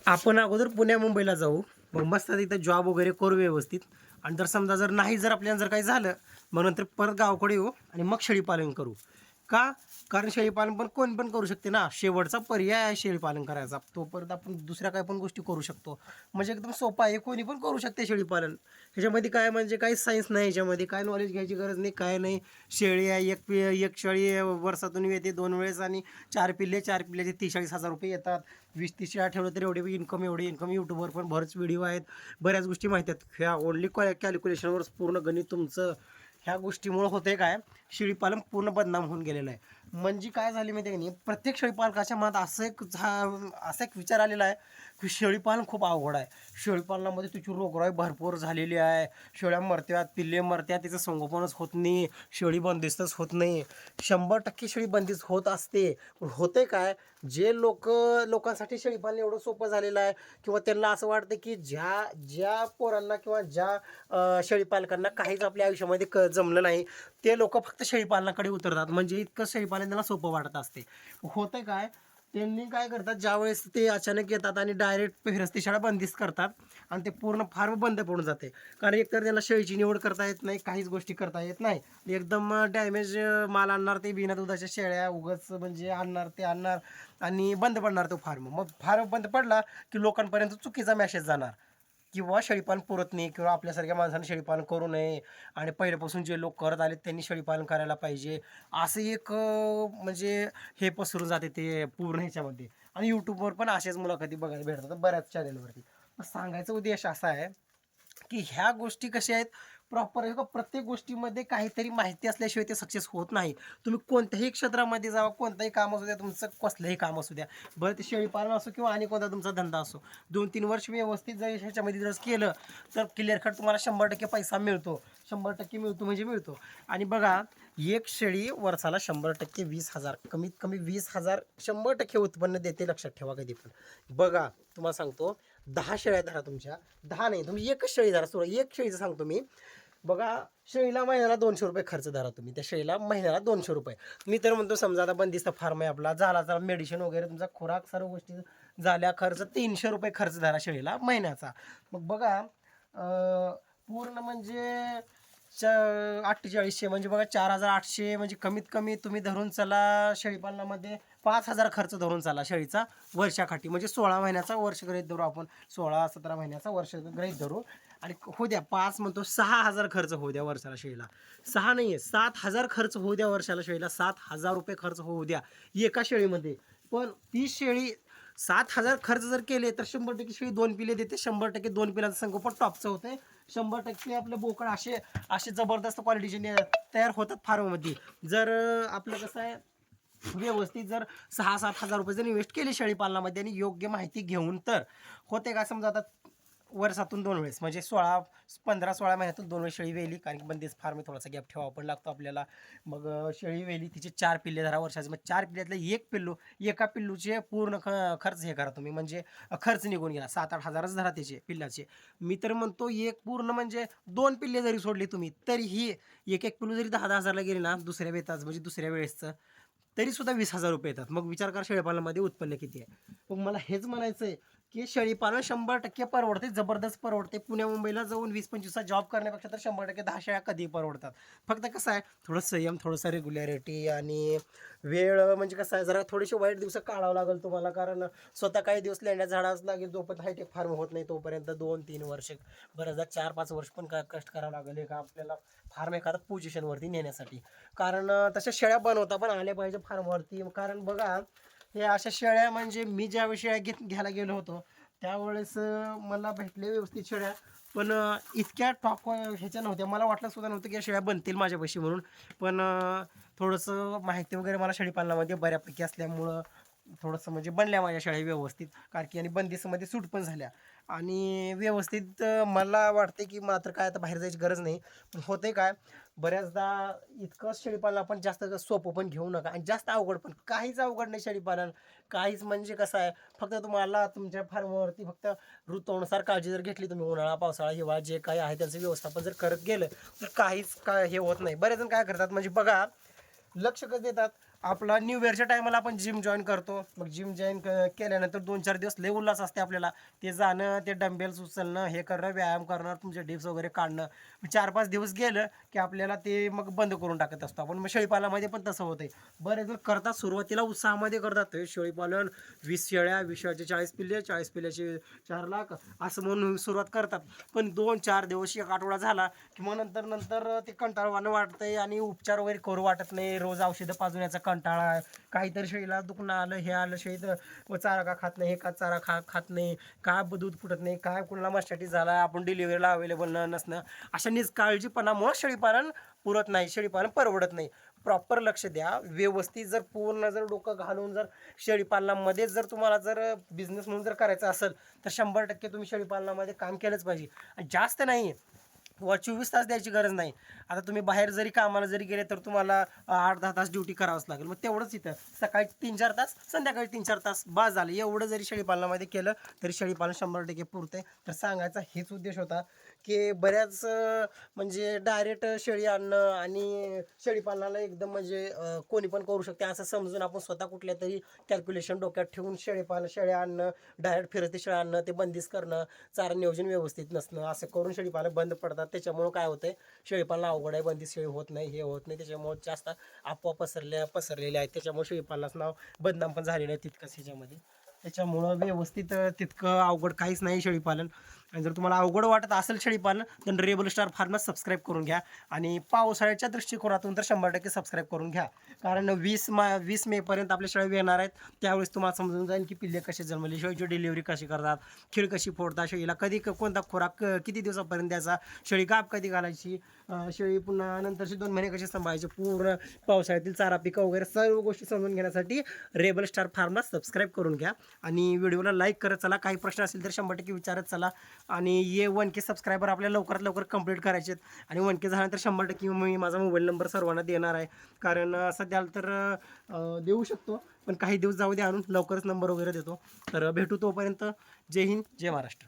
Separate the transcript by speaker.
Speaker 1: आपण अगोदर पुण्या मुंबईला जाऊ, मग मस्त तिथं जॉब वगैरे करू व्यवस्थित. आणि जर समजा जर नाही जर आपल्याला जर काही झालं, मग नंतर परत गावाकडे येऊ आणि मग शेळीपालन करू. का? कारण शेळीपालन पण कोण पण करू शकते ना. शेवटचा पर्याय आहे शेळीपालन करायचा. तोपर्यंत आपण दुसऱ्या काही पण गोष्टी करू शकतो. म्हणजे एकदम सोपा आहे, कोणी पण करू शकते शेळीपालन. ह्याच्यामध्ये काय म्हणजे काही सायन्स नाही, ह्याच्यामध्ये काय नॉलेज घ्यायची गरज नाही, काय नाही. शेळी आहे, एक शेळी वर्षातून येते 2 वेळेस आणि 4 पिल्ले, 4 पिल्ल्याचे 43,000 रुपये येतात. 20-30 शेळ्या ठेवलं तर एवढे इन्कम, एवढे इन्कम. यूट्यूबवर पण बरेच व्हिडिओ आहेत, बऱ्याच गोष्टी माहिती आहेत. ह्या ओनली कॅल्क्युलेशनवर पूर्ण गणित तुमचं. ह्या गोष्टीमुळं होते काय, शेळीपालन पूर्ण बदनाम होऊन गेलेलं आहे. म्हणजे काय झाले माहिती आहे की नाही, प्रत्येक शेळीपालकाच्या मनात असा एक विचार आलेला आहे की शेळीपालन खूप अवघड आहे. शेळीपालनामध्ये तिची रोगराई भरपूर झालेली आहे. शेळ्या मरत्यात, पिल्ले मरत्यात, तिचं संगोपनच होत नाही, शेळी बंदिस्तच होत नाही. 100% शेळी बंदिस्त होत असते. पण होते काय, जे लोकांसाठी शेळीपालन एवढं सोपं झालेलं आहे किंवा त्यांना असं वाटतं की ज्या ज्या पोरांना किंवा ज्या शेळीपालकांना काहीच आपल्या आयुष्यामध्ये जमलं नाही, ते लोक फक्त शेळीपालनाकडे उतरतात. म्हणजे इतकं शेळीपालन त्यांना सोपं वाटत असते. होतं काय, त्यांनी काय करतात, ज्यावेळेस ते अचानक येतात आणि डायरेक्ट फिरस्ती शाळा बंदिस्त करतात आणि ते पूर्ण फार्म बंद पडून जाते. कारण एकतर त्यांना शेळीची निवड करता येत नाही, काहीच गोष्टी करता येत नाही. एकदम डॅमेज माल आणणार, ते बिना दुधाच्या शेळ्या उगाच म्हणजे आणणार आणि बंद पडणार तो फार्म. मग फार्म बंद पडला की लोकांपर्यंत चुकीचा मेसेज जाणार किंवा शेळीपालन पुरत नाही किंवा आपल्यासारख्या माणसाने शेळीपालन करू नये आणि पहिल्यापासून जे लोक करत आले त्यांनी शेळीपालन करायला पाहिजे, असं एक म्हणजे हे पसरून जाते ते पूर्ण ह्याच्यामध्ये. आणि यूट्यूबवर पण असेच मुलाखती बघायला भेटतात बऱ्याच चॅनलवरती. सांगायचा उद्देश असा आहे की ह्या गोष्टी कशा आहेत, प्रॉपर आहे का, प्रत्येक गोष्टीमध्ये काहीतरी माहिती असल्याशिवाय ते सक्सेस होत नाही. तुम्ही कोणत्याही क्षेत्रामध्ये जावा, कोणतंही काम असू द्या, तुमचं कसलंही काम असू द्या, बरं ते शेळीपालन असो किंवा आणि कोणता तुमचा धंदा असो, 2-3 वर्ष व्यवस्थित जर ह्याच्यामध्ये जर केलं तर क्लिअर कट तुम्हाला 100% पैसा मिळतो. 100% मिळतो म्हणजे मिळतो. आणि बघा, एक शेळी वर्षाला 100% 20,000, कमीत कमी 20,000 100% उत्पन्न देते, लक्षात ठेवा कधी पण. बघा, तुम्हाला सांगतो, 10 शेळ्या धरा तुमच्या, 10 नाही, तुम्ही एकच शेळी धरा, एक शेळीचं सांगतो मी. बघा, शेळीला महिन्याला 200 रुपये खर्च धरा तुम्ही, त्या शेळीला महिन्याला 200 रुपये. मी तर म्हणतो, समजा आता बंदिस्त फार्म आहे आपला, झाला तर मेडिसिन वगैरे तुमचा खुराक सर्व गोष्टी झाल्या, खर्च 300 रुपये खर्च धरा शेळीला महिन्याचा. मग बघा, पूर्ण म्हणजे 4800 म्हणजे बघा 4800, म्हणजे कमीत कमी तुम्ही धरून चला शेळीपालनामध्ये 5,000 खर्च धरून चाला शेळीचा वर्षाकाठी. म्हणजे 16 महिन्याचा वर्ष गृहीत धरू आपण, 16-17 महिन्याचा वर्ष गृहीत धरू. आणि होऊ द्या 5 म्हणतो, 6,000 खर्च होऊ द्या वर्षाला शेळीला. 6 नाही आहे, 7,000 खर्च होऊ द्या वर्षाला शेळीला. 7,000 रुपये खर्च होऊ द्या एका शेळीमध्ये. पण ती शेळी 7,000 खर्च जर केले तर 100% शेळी 2 पिले देते. 100% 2 पिलाचं संगोपन टॉपचं होते. 100% आपले बोकड असे असे जबरदस्त क्वालिटीचे तयार होतात फार्ममध्ये. जर आपलं कसं आहे, व्यवस्थित जर 6-7 हजार रुपये जर इन्व्हेस्ट केले शेळीपालनामध्ये आणि योग्य माहिती घेऊन, तर होते का, समजा आता वर्षातून 2 वेळेस म्हणजे 15-16 महिन्यातून 2 वेळेस शेळी वेली, कारण की बंदिस्त फार्म थोडासा गॅप ठेवावा पण लागतो आपल्याला. मग शेळी वेली, तिचे 4 पिल्ले धरा वर्षाचे, मग 4 पिल्ल्यातलं एक पिल्लू, एका पिल्लूचे पूर्ण खर्च हे करा तुम्ही, म्हणजे खर्च निघून गेला 7-8 हजारच धरा त्याचे पिल्लाचे. मी तर म्हणतो, एक पूर्ण म्हणजे 2 पिल्ले जरी सोडली तुम्ही, तरीही एक पिल्लू जरी 10-10 हजारला गेले ना दुसऱ्या बेताच, म्हणजे दुसऱ्या वेळेसचं, तरी सुद्धा 20,000 रुपये येतात. मग विचार करा शेळीपालनामध्ये उत्पन्न किती आहे. मग मला हेच म्हणायचं आहे की शेळीपालन 100% परवडते, जबरदस्त परवडते. पुण्या मुंबईला जाऊन 20-25 जॉब करण्यापेक्षा तर 100% 10 शेळ्या कधीही परवडतात. फक्त कसं आहे, थोडं संयम, थोडंसं रेग्युलॅरिटी आणि वेळ, म्हणजे कसं आहे, जरा थोडेसे वाईट दिवस काढावं लागेल तुम्हाला. कारण स्वतः काही दिवस लेंड्या झाडाच लागेल, जोपर्यंत हायटेक फार्म होत नाही तोपर्यंत 2-3 वर्ष, बऱ्याचदा 4-5 वर्ष पण कष्ट करावं लागेल का आपल्याला फार्म एखादा पोझिशनवरती नेण्यासाठी. कारण तशा शेळ्या बनवता पण आल्या पाहिजे फार्मवरती. कारण बघा, हे अशा शेळ्या, म्हणजे मी ज्यावेळेस शेळ्या घ्यायला गेलो होतो त्यावेळेस मला भेटले व्यवस्थित शेळ्या, पण इतक्या टॉप ह्याच्या नव्हत्या. मला वाटलं सुद्धा नव्हतं की या शेळ्या बनतील माझ्यापाशी म्हणून. पण थोडंसं माहिती वगैरे मला शेळीपालनामध्ये बऱ्यापैकी असल्यामुळं थोडंसं म्हणजे बनल्या माझ्या शेळ्या व्यवस्थित. कारण की आणि बंदिस्तमध्ये सूट पण झाल्या आणि व्यवस्थित. मला वाटते की मात्र काय, आता बाहेर जायची गरज नाही. पण होते काय, बऱ्याचदा इतकं शेळीपालन आपण जास्त सोपं पण घेऊ नका आणि जास्त अवघड पण, काहीच अवघड नाही शेळीपालन, काहीच. म्हणजे कसं आहे, फक्त तुम्हाला तुमच्या फार्मवरती फक्त ऋतूनुसार काळजी जर घेतली तुम्ही, उन्हाळा, पावसाळा, हिवाळा जे काही आहे त्यांचं व्यवस्थापन जर करत गेलं तर काहीच काय हे होत नाही. बरेच जण काय करतात, म्हणजे बघा, लक्ष कसं देतात, आपला न्यू इयरच्या टायमाला आपण जिम जॉईन करतो. मग जिम जॉईन केल्यानंतर 2-4 दिवस लय उल्हास असते आपल्याला. ते जाणं, ते डंबेल्स उचलणं, हे करणं, व्यायाम करणं, तुमचे डिप्स वगैरे काढणं. 4-5 दिवस गेलं की आपल्याला ते मग बंद करून टाकत असतो आपण. मग शेळीपालनामध्ये पण तसं होतंय. बरेच जण करतात, सुरुवातीला उत्साहामध्ये करतात हे शेळीपालन. 20 शेळ्या, 20 शेळ्याचे 40 पिल्ले, 40 पिल्ल्याचे 4 लाख असं म्हणून सुरुवात करतात. पण 2-4 दिवस, 1 आठवडा झाला की मग नंतर ते कंटाळवाणं वाटतंय आणि उपचार वगैरे करू वाटत नाही. रोज औषधं पाजून कंटाळा आहे. काहीतरी शेळीला दुखणं आलं, हे आलं, शेळीत चारा का खात नाही, हे का चारा खात नाही, का दूध फुटत नाही, काय कुणाला मास्टायटिस झाला, आपण डिलिव्हरीला अवेलेबल नसणं, अशा निष्काळजीपणामुळं शेळीपालन पुरत नाही, शेळीपालन परवडत नाही. प्रॉपर लक्ष द्या, व्यवस्थित जर पूर्ण जर डोकं घालून जर शेळीपालनामध्येच जर तुम्हाला जर बिझनेस म्हणून जर करायचं असेल तर 100% तुम्ही शेळीपालनामध्ये काम केलंच पाहिजे. आणि जास्त नाही, 24 तास द्यायची गरज नाही. आता तुम्ही बाहेर जरी कामाला जरी गेले तर तुम्हाला 8-10 तास ड्युटी करावंच लागेल. मग तेवढंच इथं सकाळी 3-4 तास, संध्याकाळी 3-4 तास बास झालं. एवढं जरी शेळीपालनामध्ये केलं तरी शेळीपालन 100% पुरते. तर सांगायचा हेच उद्देश होता की बऱ्याच म्हणजे डायरेक्ट शेळी आणणं आणि शेळीपालनाला एकदम म्हणजे कोणी पण करू शकते असं समजून आपण स्वतः कुठल्या तरी कॅल्क्युलेशन डोक्यात ठेवून शेळ्या आणणं, डायरेक्ट फिरते शेळ्या आणणं, ते बंदिस्त करणं, चारा नियोजन व्यवस्थित नसणं, असं करून शेळीपालन बंद पडतात. त्याच्यामुळं काय होतंय, शेळीपालन अवघड आहे, बंदिस्त शेळी होत नाही, हे होत नाही. त्याच्यामुळे जास्त अफवा पसरलेले आहेत. त्याच्यामुळे शेळीपालनाचं नाव बदनाम पण झालेलं आहे तितकंच ह्याच्यामध्ये. त्याच्यामुळं व्यवस्थित तितकं अवघड काहीच नाही शेळीपालन. आणि जर तुम्हाला अवघड वाटत असेल शेळीपालन तर रेबल स्टार फार्मर्स सबस्क्राईब करून घ्या. आणि पावसाळ्याच्या दृष्टिकोनातून तर 100% सबस्क्राईब करून घ्या. कारण 20 मेपर्यंत आपल्या शेळ्या येणार आहेत. त्यावेळेस तुम्हाला समजून जाईल की पिल्ले कसे जन्मले, शेळीची डिलिव्हरी कशी करतात, खीळ कशी फोडतात, शेळीला कधी कोणता खोराक किती दिवसापर्यंत द्यायचा, शेळी गाप कधी घालायची, शेळी पुन्हा नंतरचे 2 महिने कसे सांभाळायचे, पूर्ण पावसाळ्यातील चारा पिकं वगैरे सर्व गोष्टी समजून घेण्यासाठी रेबल स्टार फार्मर्स सबस्क्राईब करून घ्या. आणि व्हिडिओला लाईक करत चला. काही प्रश्न असतील तर 100% विचारत चला. आणि 1K सबस्क्रायबर आपल्याला लवकरात लवकर कंप्लीट करायचे आहेत. आणि 1K झाल्यानंतर 100% मी माझा मोबाईल नंबर सर्वांना देणार आहे. कारण सध्या तर देऊ शकतो, पण काही दिवस जाऊ दे आणून, लवकरच नंबर वगैरे देतो. तर भेटू तोपर्यंत. जय हिंद, जय महाराष्ट्र.